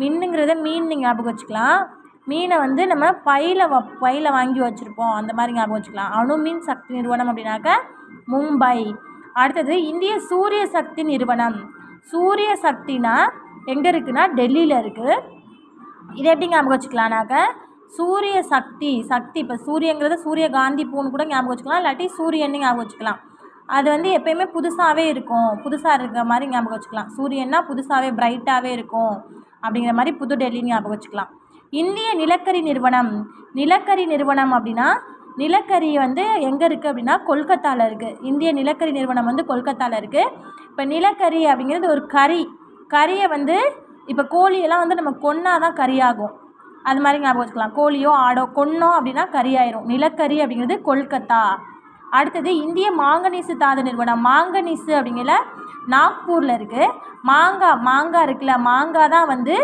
மின்னுங்கிறத மீன் ஞாபகம் வச்சுக்கலாம். மீனை வந்து நம்ம பையில் வாங்கி வச்சுருப்போம், அந்த மாதிரி ஞாபகம் வச்சுக்கலாம். அணுமின் சக்தி நிறுவனம் அப்படின்னாக்க மும்பை. அடுத்தது இந்திய சூரிய சக்தி நிறுவனம். சூரிய சக்தினா எங்கே இருக்குன்னா டெல்லியில் இருக்குது. இதை எப்படி ஞாபகம் வச்சுக்கலான்னாக்க சூரிய சக்தி இப்போ சூரியங்கிறது சூரியகாந்தி பூன்னு கூட ஞாபகம் வச்சுக்கலாம், இல்லாட்டி சூரியன்னு ஞாபகம் வச்சுக்கலாம். அது வந்து எப்போயுமே புதுசாகவே இருக்கும், புதுசாக இருக்கிற மாதிரி ஞாபகம் வச்சுக்கலாம். சூரியன்னா புதுசாகவே பிரைட்டாகவே இருக்கும் அப்படிங்கிற மாதிரி புது டெல்லின்னு ஞாபகம் வச்சுக்கலாம். இந்திய நிலக்கரி நிறுவனம். நிலக்கரி நிறுவனம் அப்படின்னா நிலக்கரி வந்து எங்கே இருக்குது அப்படின்னா கொல்கத்தாவில் இருக்குது. இந்திய நிலக்கரி நிறுவனம் வந்து கொல்கத்தாவில் இருக்குது. இப்போ நிலக்கரி அப்படிங்கிறது ஒரு கறியை வந்து இப்போ கோழியெல்லாம் வந்து நம்ம கொன்னா தான் கறியாகும், அது மாதிரி ஞாபகம் வச்சுக்கலாம். கோழியோ ஆடோ கொன்னோம் அப்படின்னா கறியாயிரும். நிலக்கரி அப்படிங்கிறது கொல்கத்தா. அடுத்தது இந்திய மாங்கனீசு தாது நிறுவனம். மாங்கனீசு அப்படிங்கிற நாக்பூரில் இருக்குது. மாங்காய் இருக்குல்ல, மாங்காய் தான் வந்து